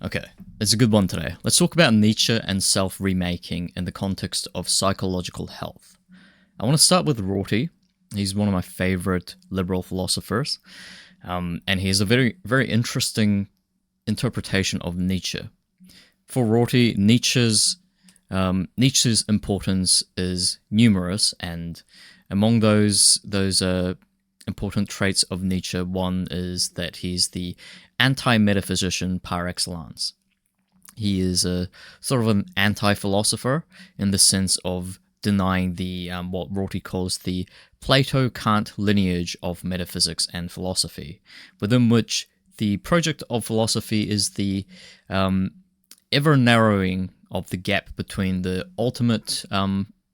Okay, it's a good one today. Let's talk about Nietzsche and self-remaking in the context of psychological health. I want to start with Rorty. He's one of my favorite liberal philosophers, and he has a very, very interesting interpretation of Nietzsche. For Rorty, Nietzsche's importance is numerous, and among those important traits of Nietzsche, one is that he's the anti-metaphysician par excellence. He is a sort of an anti-philosopher in the sense of denying the what Rorty calls the Plato-Kant lineage of metaphysics and philosophy, within which the project of philosophy is the ever narrowing of the gap between the ultimate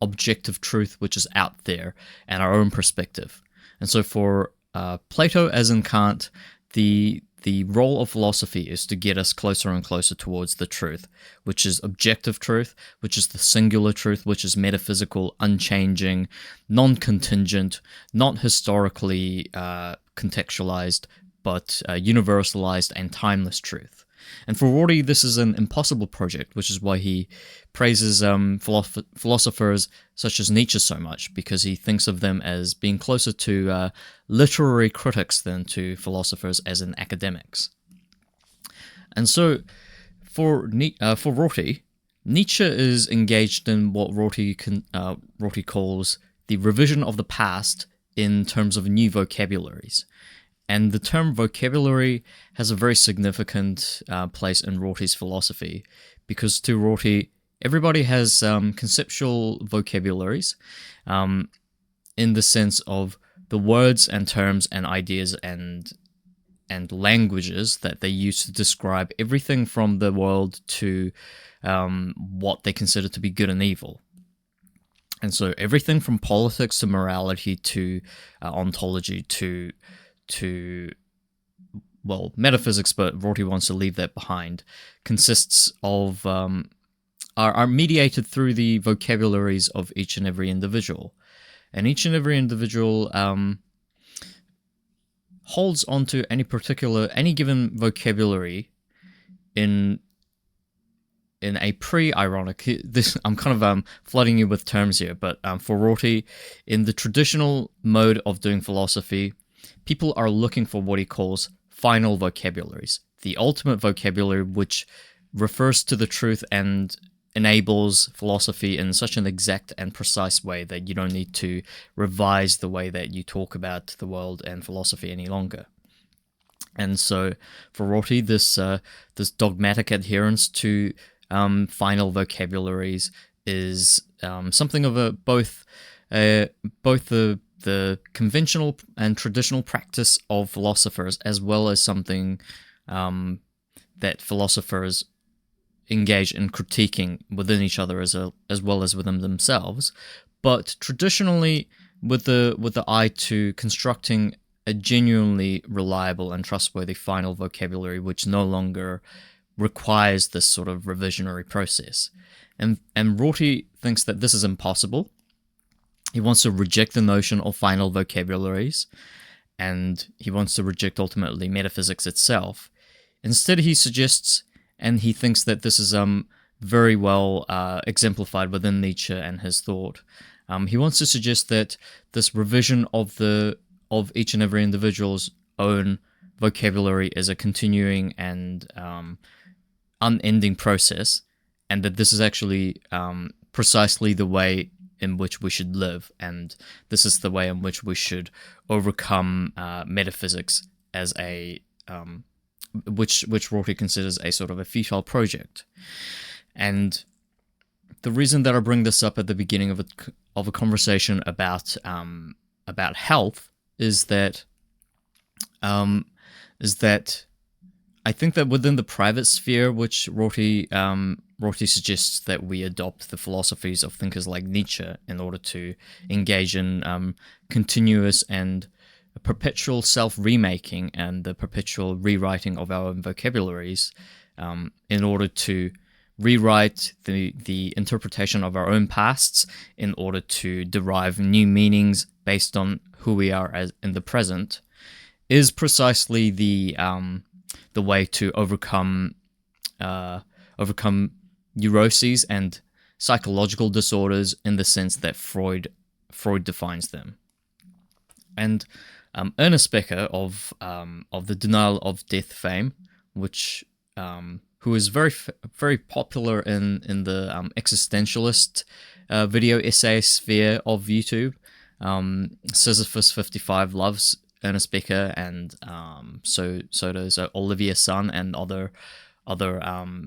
objective truth, which is out there, and our own perspective. And so for Plato, as in Kant, the role of philosophy is to get us closer and closer towards the truth, which is objective truth, which is the singular truth, which is metaphysical, unchanging, non-contingent, not historically contextualized, but universalized and timeless truth. And for Rorty, this is an impossible project, which is why he praises philosophers such as Nietzsche so much, because he thinks of them as being closer to literary critics than to philosophers as in academics. And so for Rorty, Nietzsche is engaged in what Rorty calls the revision of the past in terms of new vocabularies. And the term vocabulary has a very significant place in Rorty's philosophy, because to Rorty, everybody has conceptual vocabularies in the sense of the words and terms and ideas and languages that they use to describe everything from the world to what they consider to be good and evil. And so everything from politics to morality to ontology to metaphysics, but Rorty wants to leave that behind, consists of are mediated through the vocabularies of each and every individual, and each and every individual holds onto any given vocabulary in a pre-ironic. This I'm kind of flooding you with terms here, but for Rorty, in the traditional mode of doing philosophy, people are looking for what he calls final vocabularies, the ultimate vocabulary which refers to the truth and enables philosophy in such an exact and precise way that you don't need to revise the way that you talk about the world and philosophy any longer. And so for Rorty, this dogmatic adherence to final vocabularies is something of both the conventional and traditional practice of philosophers, as well as something that philosophers engage in critiquing within each other as well as within themselves, but traditionally with the eye to constructing a genuinely reliable and trustworthy final vocabulary which no longer requires this sort of revisionary process. And Rorty thinks that this is impossible. He wants to reject the notion of final vocabularies, and he wants to reject ultimately metaphysics itself. Instead, he suggests, and he thinks that this is very well exemplified within Nietzsche and his thought. He wants to suggest that this revision of each and every individual's own vocabulary is a continuing and unending process, and that this is actually precisely the way in which we should live, and this is the way in which we should overcome metaphysics as a which Rorty considers a sort of a futile project. And the reason that I bring this up at the beginning of a conversation about health is that I think that within the private sphere, which Rorty suggests that we adopt the philosophies of thinkers like Nietzsche in order to engage in continuous and perpetual self-remaking and the perpetual rewriting of our own vocabularies in order to rewrite the interpretation of our own pasts in order to derive new meanings based on who we are as in the present, is precisely the way to overcome overcome neuroses and psychological disorders in the sense that Freud defines them. And Ernest Becker of the denial of death fame, which who is very popular in the existentialist video essay sphere of YouTube. Sisyphus55 loves Ernest Becker, and so does Olivia Sun and other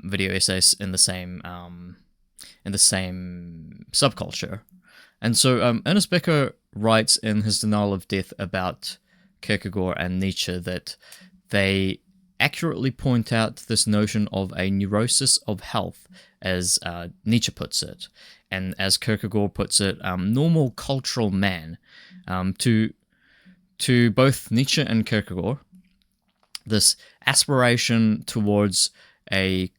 video essays in the same subculture. And so Ernest Becker writes in his Denial of Death about Kierkegaard and Nietzsche that they accurately point out this notion of a neurosis of health, as Nietzsche puts it, and as Kierkegaard puts it, normal cultural man. To both Nietzsche and Kierkegaard, this aspiration towards a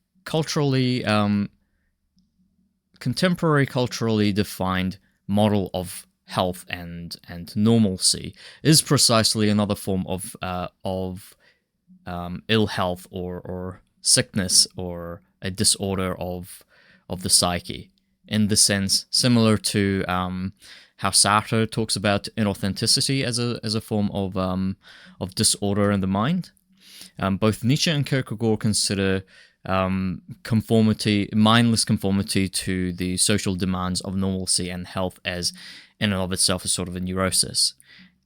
contemporary culturally defined model of health and normalcy is precisely another form of ill health or sickness or a disorder of the psyche, in the sense similar to how Sartre talks about inauthenticity as a form of disorder in the mind. Both Nietzsche and Kierkegaard consider mindless conformity to the social demands of normalcy and health as in and of itself a sort of a neurosis.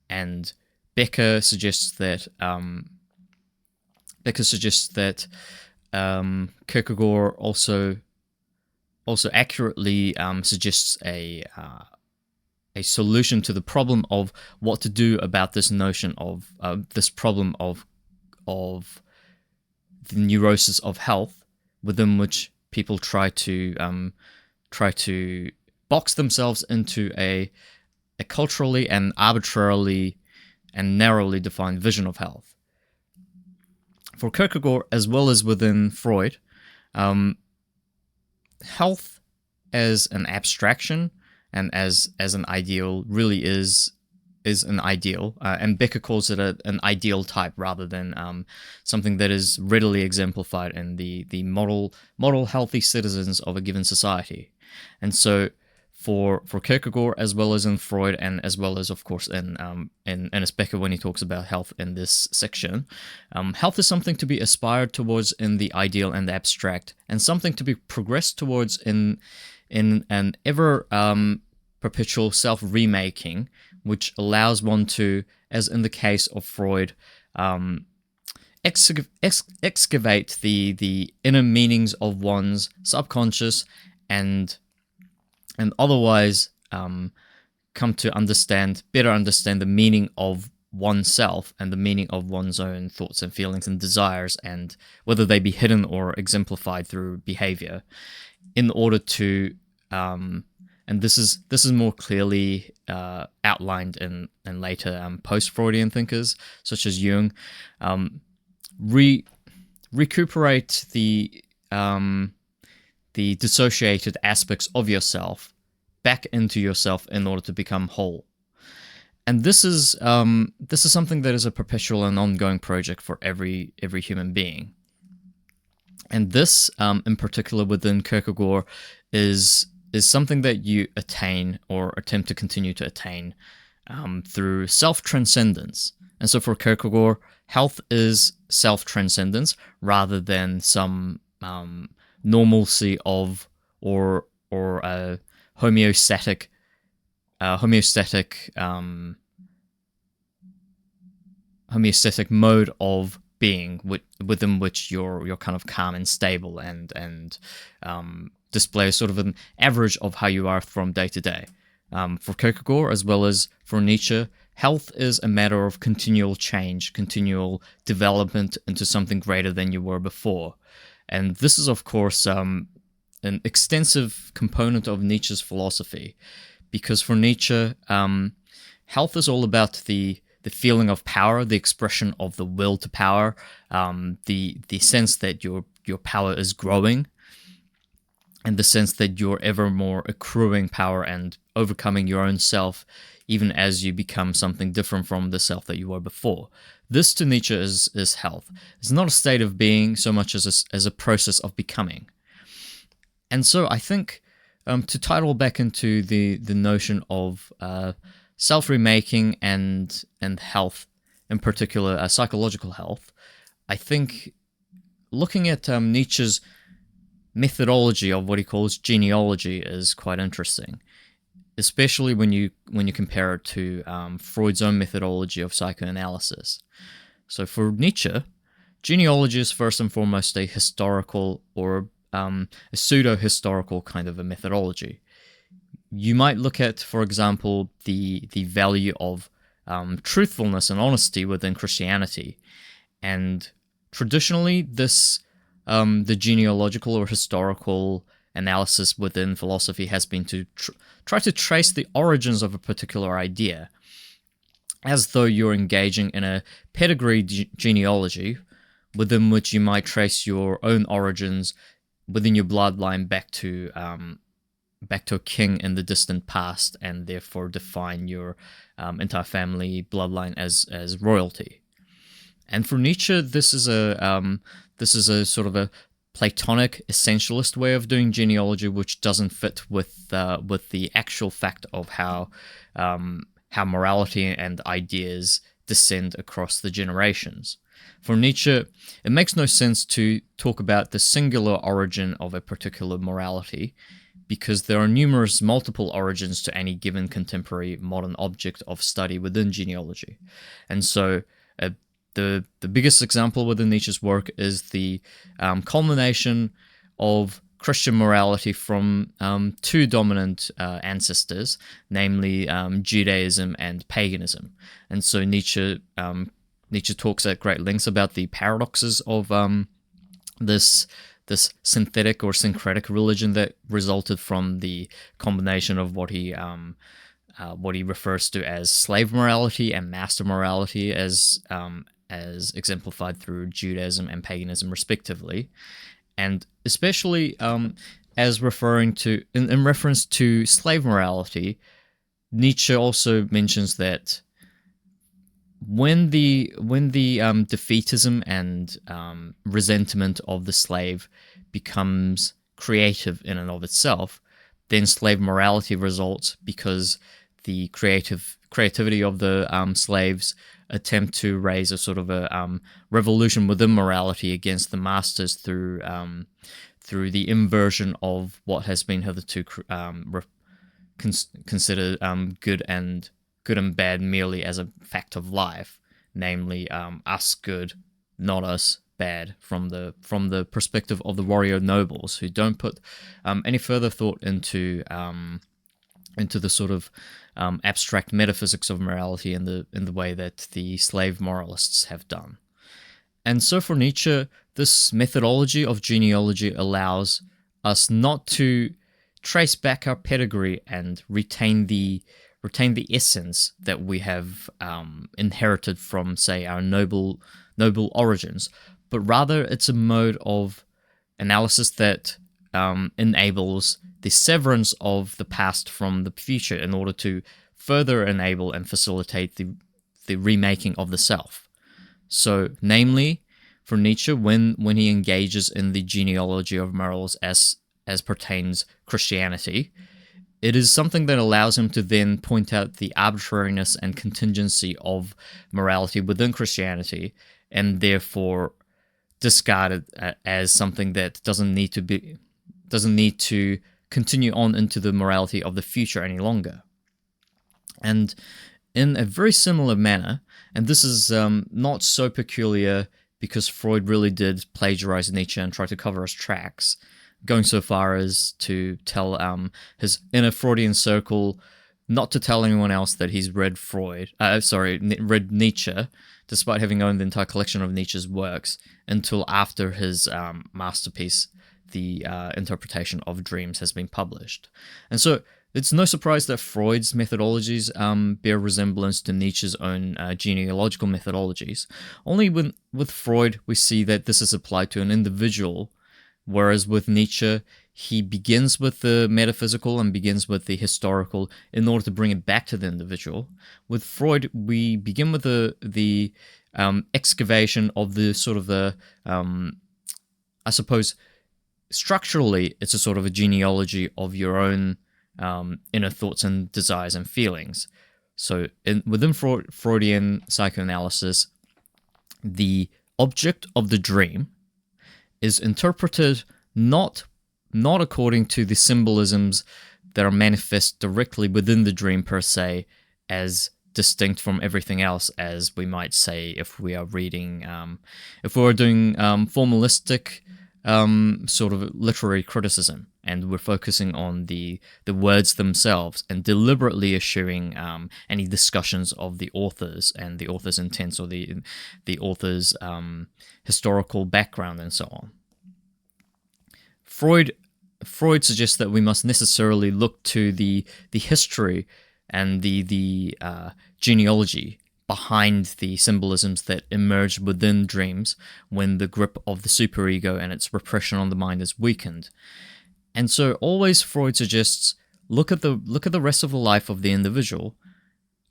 And Becker suggests that Kierkegaard also accurately suggests a solution to the problem of what to do about this notion of this problem of the neurosis of health, within which people try to box themselves into a culturally and arbitrarily and narrowly defined vision of health. For Kierkegaard, as well as within Freud, health as an abstraction and as an ideal really is an ideal, and Becker calls it an ideal type rather than something that is readily exemplified in the model healthy citizens of a given society. And so for Kierkegaard, as well as in Freud, and as well as, of course, in Ernest Becker when he talks about health in this section, health is something to be aspired towards in the ideal and the abstract, and something to be progressed towards in an ever perpetual self-remaking, which allows one to, as in the case of Freud, excavate the inner meanings of one's subconscious and otherwise come to better understand the meaning of oneself and the meaning of one's own thoughts and feelings and desires, and whether they be hidden or exemplified through behavior, in order to and this is more clearly outlined in later post-Freudian thinkers such as Jung, recuperate the dissociated aspects of yourself back into yourself in order to become whole. And this is something that is a perpetual and ongoing project for every human being. And this, in particular within Kierkegaard, is something that you attain or attempt to continue to attain through self-transcendence. And so for Kierkegaard, health is self-transcendence rather than some normalcy of or a homeostatic mode of being within which you're kind of calm and stable and display sort of an average of how you are from day to day. For Kierkegaard, as well as for Nietzsche, health is a matter of continual change, continual development into something greater than you were before. And this is, of course, an extensive component of Nietzsche's philosophy, because for Nietzsche, health is all about the feeling of power, the expression of the will to power, the sense that your power is growing, and the sense that you're ever more accruing power and overcoming your own self, even as you become something different from the self that you were before. This to Nietzsche is health. It's not a state of being so much as a process of becoming. And so I think to tie it all back into the notion of self-remaking and health, in particular psychological health, I think looking at Nietzsche's methodology of what he calls genealogy is quite interesting, especially when you compare it to Freud's own methodology of psychoanalysis. So for Nietzsche, genealogy is first and foremost a historical or a pseudo-historical kind of a methodology. You might look at, for example, the value of truthfulness and honesty within Christianity, and traditionally this the genealogical or historical analysis within philosophy has been to try to trace the origins of a particular idea, as though you're engaging in a pedigree genealogy within which you might trace your own origins within your bloodline back to a king in the distant past, and therefore define your entire family bloodline as royalty. And for Nietzsche, this is a sort of a Platonic essentialist way of doing genealogy, which doesn't fit with the actual fact of how morality and ideas descend across the generations. For Nietzsche, it makes no sense to talk about the singular origin of a particular morality, because there are numerous multiple origins to any given contemporary modern object of study within genealogy. And so the biggest example within Nietzsche's work is the culmination of Christian morality from two dominant ancestors, namely Judaism and paganism. And so Nietzsche talks at great lengths about the paradoxes of this synthetic or syncretic religion that resulted from the combination of what he refers to as slave morality and master morality, as exemplified through Judaism and paganism, respectively, and especially as referring to in reference to slave morality. Nietzsche also mentions that when the defeatism and resentment of the slave becomes creative in and of itself, then slave morality results, because the creativity of the slaves attempt to raise a sort of a revolution within morality against the masters through the inversion of what has been hitherto considered good and bad merely as a fact of life, namely us good, not us bad, from the perspective of the warrior nobles, who don't put any further thought into the sort of abstract metaphysics of morality in the way that the slave moralists have done. And so for Nietzsche, this methodology of genealogy allows us not to trace back our pedigree and retain the essence that we have inherited from, say, our noble origins, but rather it's a mode of analysis that enables the severance of the past from the future in order to further enable and facilitate the remaking of the self. So, namely, for Nietzsche, when he engages in the genealogy of morals as pertains Christianity, it is something that allows him to then point out the arbitrariness and contingency of morality within Christianity, and therefore discard it as something that doesn't need to continue on into the morality of the future any longer. And in a very similar manner, and this is not so peculiar because Freud really did plagiarize Nietzsche and try to cover his tracks, going so far as to tell his inner Freudian circle not to tell anyone else that he's read Nietzsche, despite having owned the entire collection of Nietzsche's works, until after his masterpiece, The Interpretation of Dreams, has been published. And so it's no surprise that Freud's methodologies bear resemblance to Nietzsche's own genealogical methodologies. Only with Freud, we see that this is applied to an individual, whereas with Nietzsche, he begins with the metaphysical and begins with the historical in order to bring it back to the individual. With Freud, we begin with the excavation of the sort of the, I suppose, structurally, it's a sort of a genealogy of your own inner thoughts and desires and feelings. So within Freudian psychoanalysis, the object of the dream is interpreted not according to the symbolisms that are manifest directly within the dream per se, as distinct from everything else, as we might say if we are reading, if we are doing formalistic sort of literary criticism, and we're focusing on the words themselves and deliberately eschewing any discussions of the authors and the author's intents or the author's historical background and so on. Freud suggests that we must necessarily look to the history and the genealogy behind the symbolisms that emerge within dreams when the grip of the superego and its repression on the mind is weakened. And so always Freud suggests look at the rest of the life of the individual.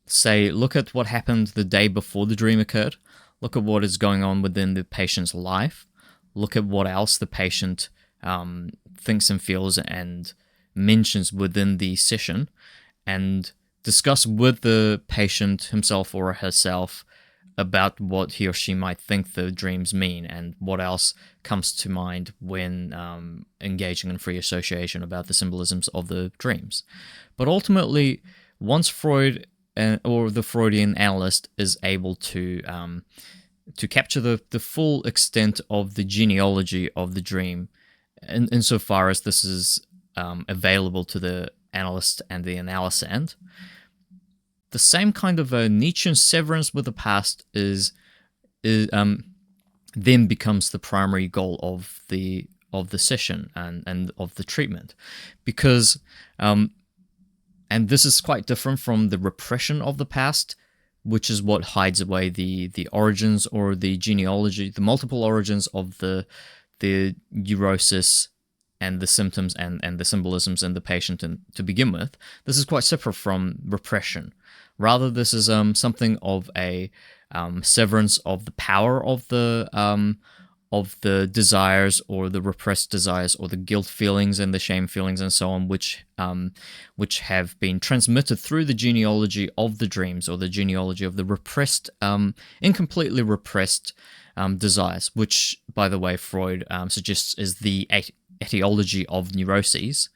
Say, look at what happened the day before the dream occurred. Look at what is going on within the patient's life. Look at what else the patient thinks and feels and mentions within the session, and discuss with the patient himself or herself about what he or she might think the dreams mean and what else comes to mind when engaging in free association about the symbolisms of the dreams. But ultimately, once Freud or the Freudian analyst is able to capture the full extent of the genealogy of the dream, insofar as this is available to the analyst and the analysand, the same kind of a Nietzschean severance with the past then becomes the primary goal of the session and of the treatment, because and this is quite different from the repression of the past, which is what hides away the origins or the genealogy, the multiple origins of the neurosis and the symptoms and the symbolisms in the patient and to begin with. This is quite separate from repression. Rather, this is something of a severance of the power of the desires or the repressed desires or the guilt feelings and the shame feelings and so on, which have been transmitted through the genealogy of the dreams or the genealogy of the repressed, incompletely repressed desires, which, by the way, Freud suggests is the etiology of neuroses.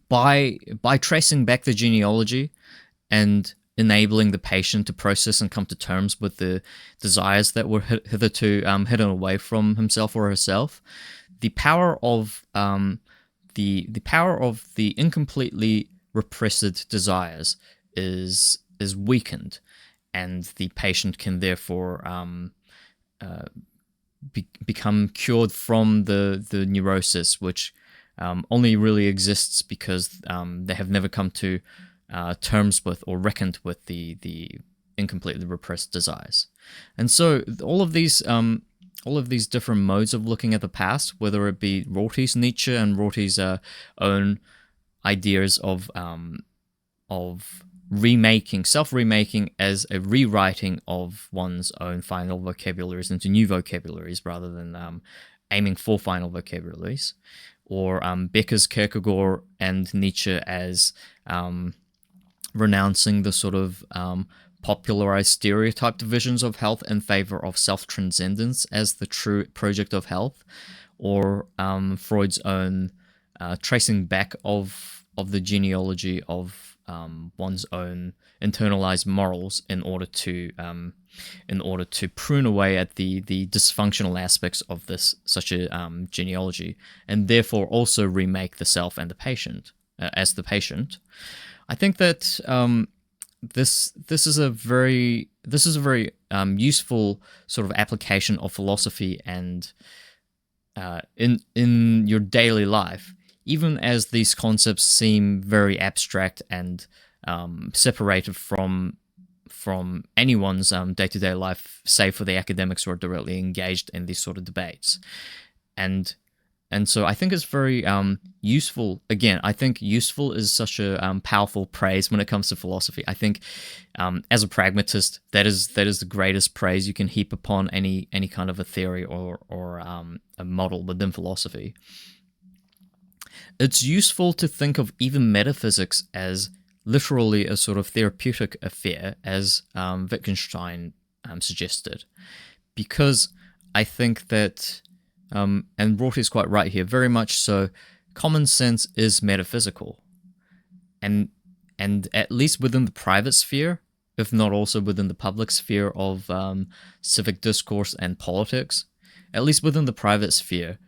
By tracing back the genealogy and enabling the patient to process and come to terms with the desires that were hitherto hidden away from himself or herself, the power of the power of the incompletely repressed desires is weakened, and the patient can therefore become cured from the neurosis, which only really exists because they have never come to terms with or reckoned with the incompletely repressed desires. And so all of these different modes of looking at the past, whether it be Rorty's Nietzsche and Rorty's own ideas of remaking, self-remaking as a rewriting of one's own final vocabularies into new vocabularies rather than aiming for final vocabularies, or Becker's Kierkegaard and Nietzsche as renouncing the sort of popularized stereotype divisions of health in favor of self-transcendence as the true project of health, or Freud's own tracing back of the genealogy of one's own internalized morals in order to prune away at the dysfunctional aspects of this such a genealogy, and therefore also remake the self and the patient as the patient. I think that this is a very useful sort of application of philosophy and in your daily life, even as these concepts seem very abstract and separated from anyone's day-to-day life, save for the academics who are directly engaged in these sort of debates. And And so I think it's very useful. Again, I think useful is such a powerful praise when it comes to philosophy. I think, as a pragmatist, that is the greatest praise you can heap upon any kind of a theory or a model within philosophy. It's useful to think of even metaphysics as literally a sort of therapeutic affair, as Wittgenstein suggested, because I think that, and Rorty is quite right here, very much so, common sense is metaphysical. And at least within the private sphere, if not also within the public sphere of civic discourse and politics, at least within the private sphere,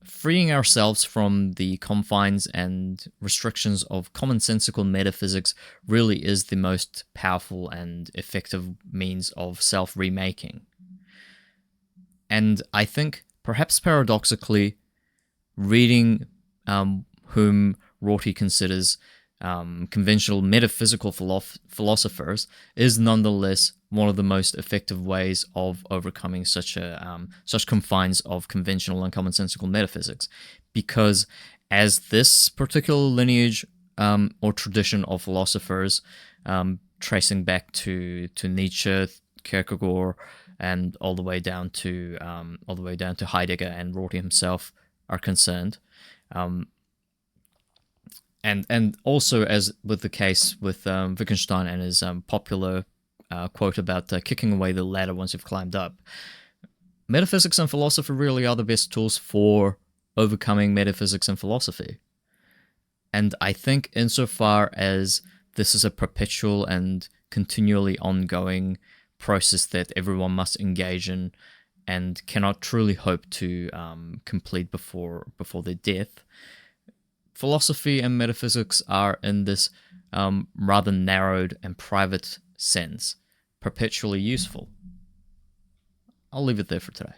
freeing ourselves from the confines and restrictions of commonsensical metaphysics really is the most powerful and effective means of self-remaking. And I think, perhaps paradoxically, reading whom Rorty considers conventional metaphysical philosophers is nonetheless one of the most effective ways of overcoming such confines of conventional and commonsensical metaphysics, because as this particular lineage or tradition of philosophers, tracing back to Nietzsche, Kierkegaard, and all the way down to Heidegger and Rorty himself are concerned. And also, as with the case with Wittgenstein and his popular quote about kicking away the ladder once you've climbed up, metaphysics and philosophy really are the best tools for overcoming metaphysics and philosophy. And I think insofar as this is a perpetual and continually ongoing process that everyone must engage in and cannot truly hope to complete before their death, philosophy and metaphysics are, in this rather narrowed and private sense, perpetually useful. I'll leave it there for today.